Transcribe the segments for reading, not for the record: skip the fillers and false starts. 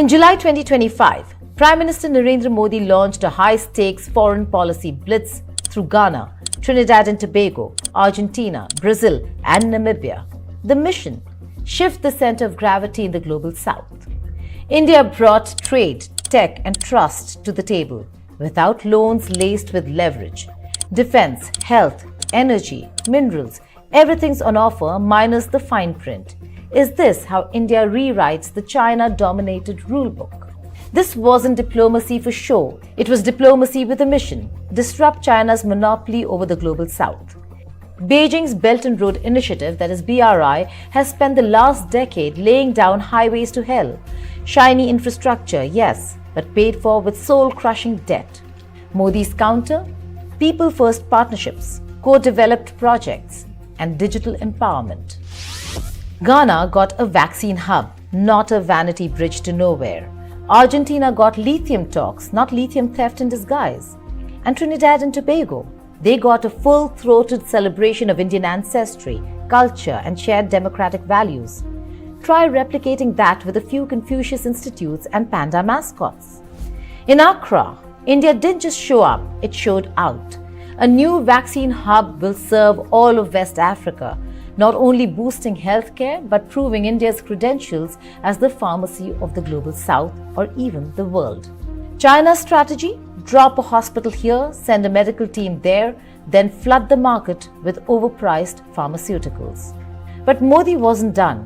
In July 2025, Prime Minister Narendra Modi launched a high-stakes foreign policy blitz through Ghana, Trinidad and Tobago, Argentina, Brazil and Namibia. The mission: shift the center of gravity in the global south. India brought trade, tech and trust to the table, without loans laced with leverage. Defense, health, energy, minerals, everything's on offer minus the fine print. Is this how India rewrites the China-dominated rulebook? This wasn't diplomacy for show. It was diplomacy with a mission: disrupt China's monopoly over the global south. Beijing's Belt and Road Initiative, that is BRI, has spent the last decade laying down highways to hell. Shiny infrastructure, yes, but paid for with soul-crushing debt. Modi's counter: people-first partnerships, co-developed projects, and digital empowerment. Ghana got a vaccine hub, not a vanity bridge to nowhere. Argentina got lithium talks, not lithium theft in disguise. And Trinidad and Tobago, they got a full-throated celebration of Indian ancestry, culture, and shared democratic values. Try replicating that with a few Confucius institutes and panda mascots. In Accra, India didn't just show up, it showed out. A new vaccine hub will serve all of West Africa, not only boosting healthcare but proving India's credentials as the pharmacy of the global south or even the world. China's strategy: drop a hospital here, send a medical team there, then flood the market with overpriced pharmaceuticals. But Modi wasn't done.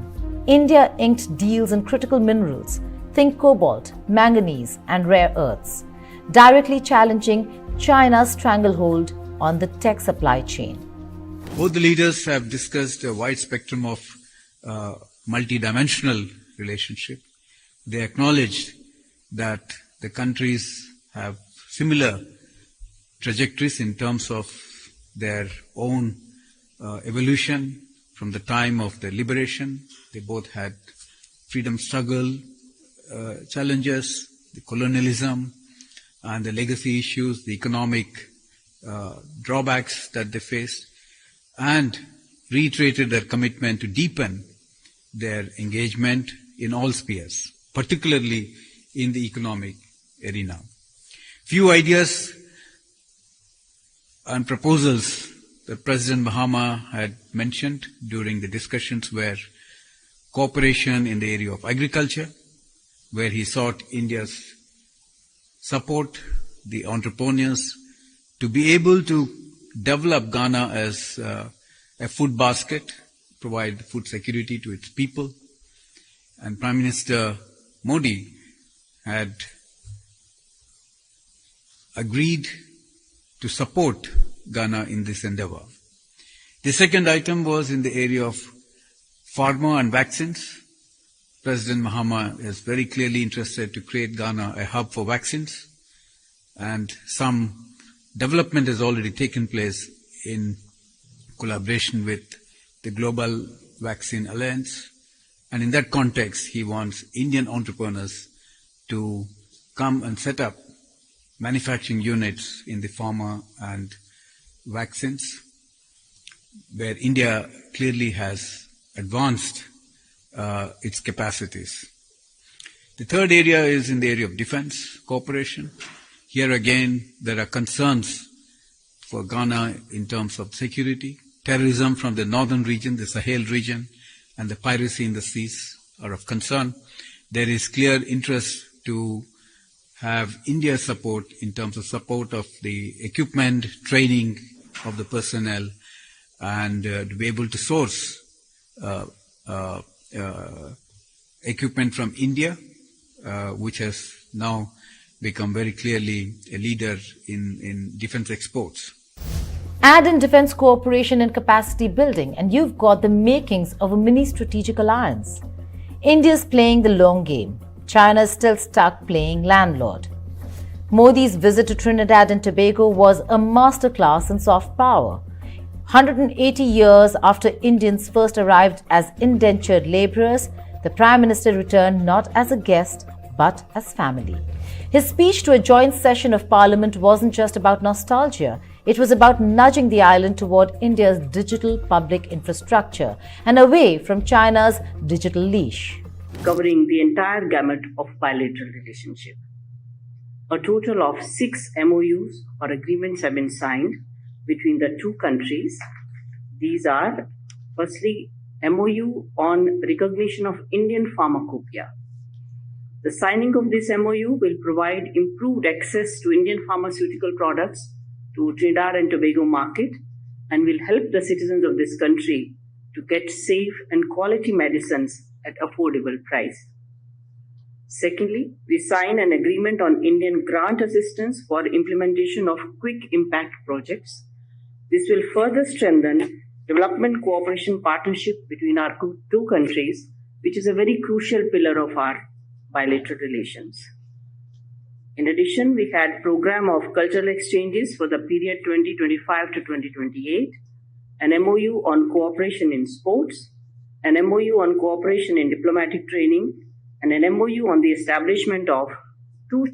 India inked deals in critical minerals, think cobalt, manganese and rare earths, directly challenging China's stranglehold on the tech supply chain. Both the leaders have discussed a wide spectrum of multidimensional relationship. They acknowledged that the countries have similar trajectories in terms of their own evolution from the time of their liberation. They both had freedom struggle challenges, the colonialism and the legacy issues, the economic drawbacks that they faced, and reiterated their commitment to deepen their engagement in all spheres, particularly in the economic arena. Few ideas and proposals that President Mahama had mentioned during the discussions were cooperation in the area of agriculture, where he sought India's support, the entrepreneurs, to be able to develop Ghana as a food basket, provide food security to its people. And Prime Minister Modi had agreed to support Ghana in this endeavor. The second item was in the area of pharma and vaccines. President Mahama is very clearly interested to create Ghana a hub for vaccines, and some development has already taken place in collaboration with the Global Vaccine Alliance. And in that context, he wants Indian entrepreneurs to come and set up manufacturing units in the pharma and vaccines, where India clearly has advanced its capacities. The third area is in the area of defense cooperation. Here again, there are concerns for Ghana in terms of security. Terrorism from the northern region, the Sahel region, and the piracy in the seas are of concern. There is clear interest to have India's support in terms of support of the equipment, training of the personnel, and to be able to source equipment from India, which has now become very clearly a leader in defense exports. Add in defense cooperation and capacity building, and you've got the makings of a mini strategic alliance. India's playing the long game. China is still stuck playing landlord. Modi's visit to Trinidad and Tobago was a masterclass in soft power. 180 years after Indians first arrived as indentured laborers, the Prime Minister returned not as a guest but as family. His speech to a joint session of Parliament wasn't just about nostalgia. It was about nudging the island toward India's digital public infrastructure and away from China's digital leash. covering the entire gamut of bilateral relationship. A total of 6 MOUs or agreements have been signed between the two countries. These are, firstly, MOU on recognition of Indian pharmacopoeia. The signing of this MOU will provide improved access to Indian pharmaceutical products to Trinidad and Tobago market and will help the citizens of this country to get safe and quality medicines at affordable price. Secondly, we sign an agreement on Indian grant assistance for implementation of quick impact projects. This will further strengthen development cooperation partnership between our two countries, which is a very crucial pillar of our bilateral relations. In addition, we had program of cultural exchanges for the period 2025 to 2028, an MOU on cooperation in sports, an MOU on cooperation in diplomatic training, and an MOU on the establishment of two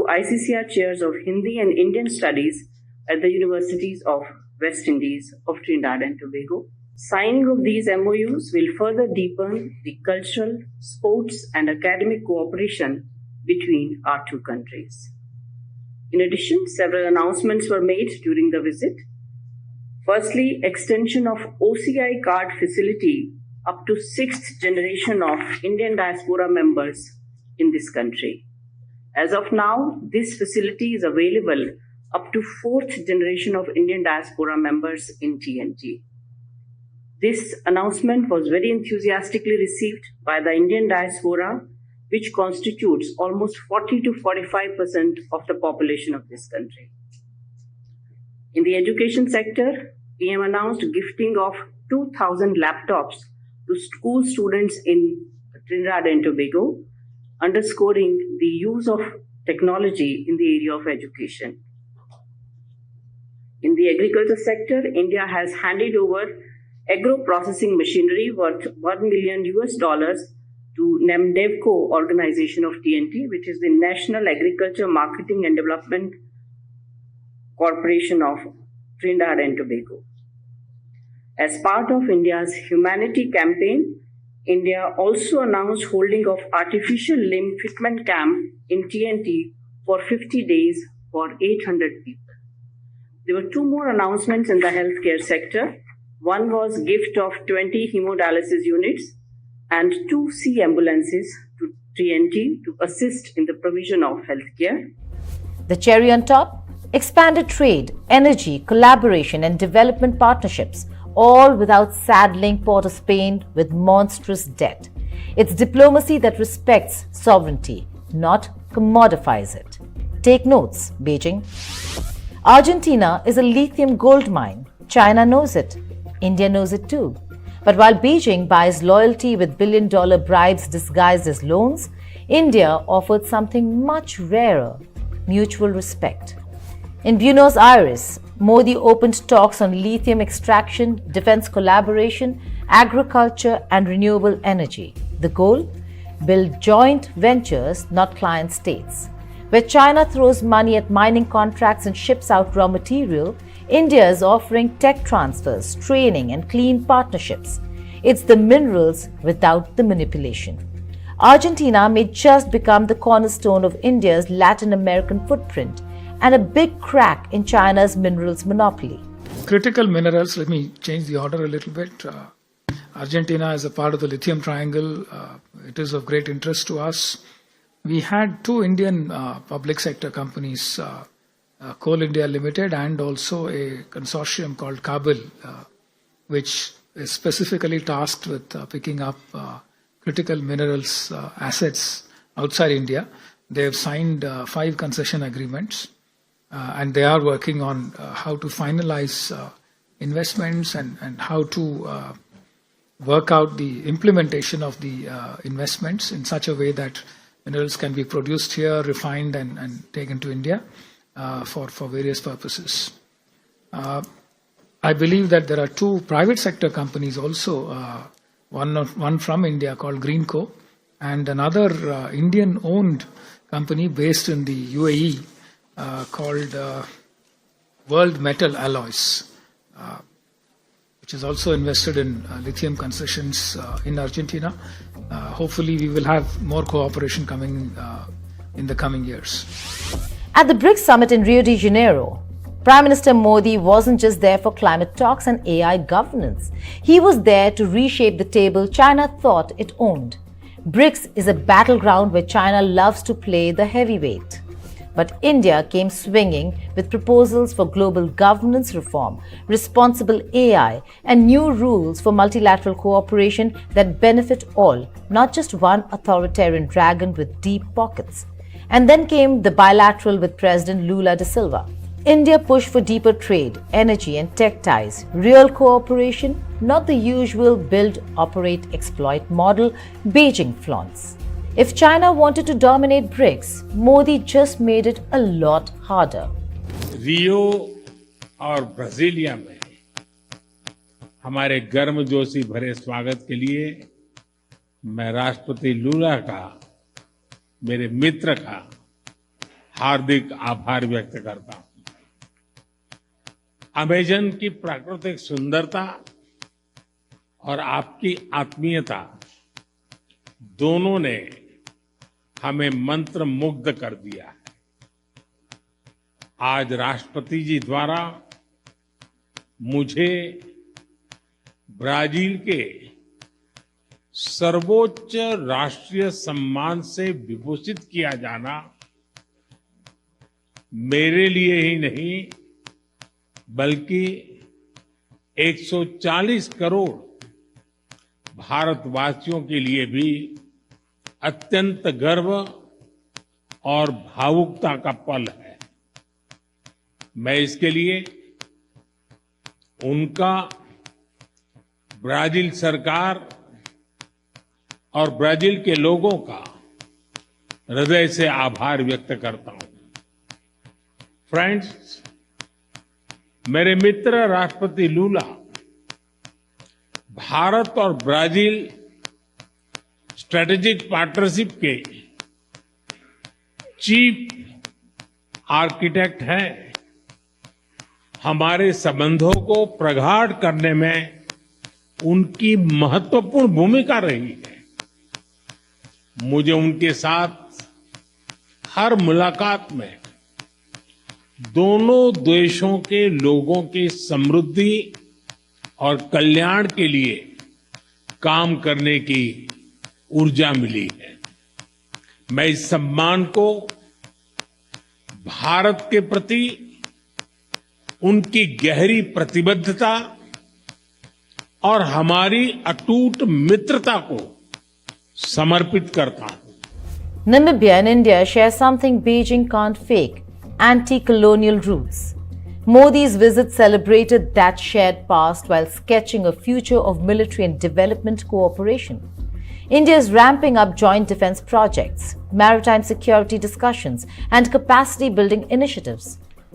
ICCR chairs of Hindi and Indian studies at the universities of West Indies of Trinidad and Tobago. Signing of these MOUs will further deepen the cultural, sports, and academic cooperation between our two countries. In addition, several announcements were made during the visit. Firstly, extension of OCI card facility up to 6th generation of Indian diaspora members in this country. As of now, this facility is available up to 4th generation of Indian diaspora members in TNT. This announcement was very enthusiastically received by the Indian diaspora, which constitutes almost 40 to 45% of the population of this country. In the education sector, PM announced gifting of 2,000 laptops to school students in Trinidad and Tobago, underscoring the use of technology in the area of education. In the agriculture sector, India has handed over agro-processing machinery worth $1 million to NAMDEVCO organization of TNT, which is the National Agriculture Marketing and Development Corporation of Trinidad and Tobago. As part of India's Humanity campaign, India also announced holding of artificial limb fitment camp in TNT for 50 days for 800 people. There were 2 more announcements in the healthcare sector. One was gift of 20 hemodialysis units and 2 sea ambulances to TNT to assist in the provision of healthcare. The cherry on top, expanded trade, energy, collaboration and development partnerships, all without saddling Port of Spain with monstrous debt. It's diplomacy that respects sovereignty, not commodifies it. Take notes, Beijing. Argentina is a lithium gold mine. China knows it. India knows it too. But while Beijing buys loyalty with billion-dollar bribes disguised as loans, India offered something much rarer: mutual respect. In Buenos Aires, Modi opened talks on lithium extraction, defense collaboration, agriculture, and renewable energy. The goal? Build joint ventures, not client states. Where China throws money at mining contracts and ships out raw material, India is offering tech transfers, training, and clean partnerships. It's the minerals without the manipulation. Argentina may just become the cornerstone of India's Latin American footprint and a big crack in China's minerals monopoly. Critical minerals, let me change the order a little bit. Argentina is a part of the lithium triangle. It is of great interest to us. We had 2 Indian public sector companies, Coal India Limited and also a consortium called Kabil, which is specifically tasked with picking up critical minerals assets outside India. They have signed 5 concession agreements. And they are working on how to finalize investments and how to work out the implementation of the investments in such a way that minerals can be produced here, refined and taken to India for various purposes. I believe that there are 2 private sector companies also, one from India called Greenco and another Indian-owned company based in the UAE called World Metal Alloys. which is also invested in lithium concessions in Argentina. Hopefully, we will have more cooperation coming in the coming years. At the BRICS summit in Rio de Janeiro, Prime Minister Modi wasn't just there for climate talks and AI governance. He was there to reshape the table China thought it owned. BRICS is a battleground where China loves to play the heavyweight. But India came swinging with proposals for global governance reform, responsible AI, and new rules for multilateral cooperation that benefit all, not just one authoritarian dragon with deep pockets. And then came the bilateral with President Lula da Silva. India pushed for deeper trade, energy, and tech ties, real cooperation, not the usual build, operate, exploit model Beijing flaunts. If China wanted to dominate BRICS, Modi just made it a lot harder. रियो और Brasilia में हमारे गर्मजोशी भरे स्वागत के लिए मैं राष्ट्रपति लूला का, मेरे मित्र का हार्दिक आभार व्यक्त करता हूं। अमेजन की प्राकृतिक सुंदरता और आपकी आत्मीयता दोनों ने हमें मंत्र मुग्ध कर दिया है। आज राष्ट्रपति जी द्वारा मुझे ब्राजील के सर्वोच्च राष्ट्रीय सम्मान से विभूषित किया जाना मेरे लिए ही नहीं बल्कि 140 करोड़ भारतवासियों के लिए भी अत्यंत गर्व और भावुकता का पल है। मैं इसके लिए उनका, ब्राजील सरकार और ब्राजील के लोगों का हृदय से आभार व्यक्त करता हूं। फ्रेंड्स, मेरे मित्र राष्ट्रपति लूला भारत और ब्राजील स्ट्रेटेजिक पार्टनरशिप के चीफ आर्किटेक्ट हैं। हमारे संबंधों को प्रगाढ़ करने में उनकी महत्वपूर्ण भूमिका रही है। मुझे उनके साथ हर मुलाकात में दोनों देशों के लोगों की समृद्धि और कल्याण के लिए काम करने की ऊर्जा मिली है। मैं इस सम्मान को भारत के प्रति उनकी गहरी प्रतिबद्धता और हमारी अटूट मित्रता को समर्पित करता हूं। Namibia and India share something Beijing can't fake: anti-colonial roots. Modi's visit celebrated that shared past while sketching a future of military and development cooperation. India is ramping up joint defense projects, maritime security discussions, and capacity building initiatives.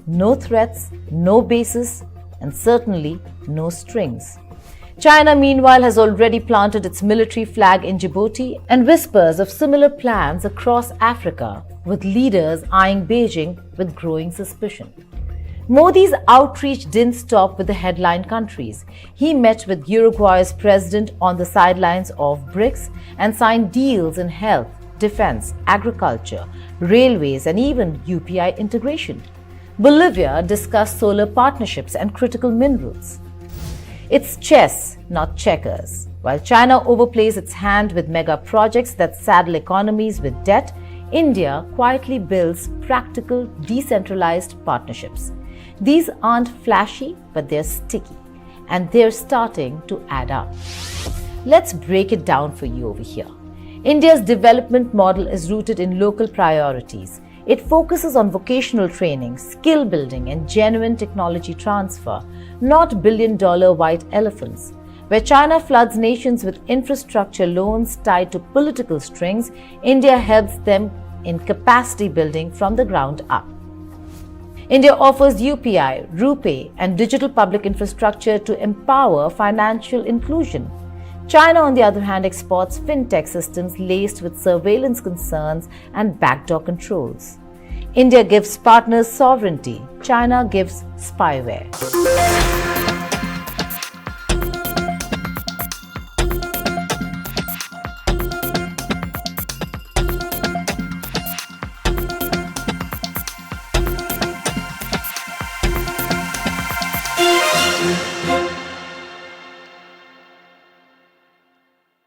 No threats, no bases, and certainly no strings. China, meanwhile, has already planted its military flag in Djibouti, and whispers of similar plans across Africa, with leaders eyeing Beijing with growing suspicion. Modi's outreach didn't stop with the headline countries. He met with Uruguay's president on the sidelines of BRICS and signed deals in health, defense, agriculture, railways, and even UPI integration. Bolivia discussed solar partnerships and critical minerals. It's chess, not checkers. While China overplays its hand with mega projects that saddle economies with debt, India quietly builds practical, decentralized partnerships. These aren't flashy, but they're sticky, and they're starting to add up. Let's break it down for you over here. India's development model is rooted in local priorities. It focuses on vocational training, skill building, and genuine technology transfer, not billion-dollar white elephants. Where China floods nations with infrastructure loans tied to political strings, India helps them in capacity building from the ground up. India offers UPI, RuPay, and digital public infrastructure to empower financial inclusion. China, on the other hand, exports fintech systems laced with surveillance concerns and backdoor controls. India gives partners sovereignty. China gives spyware.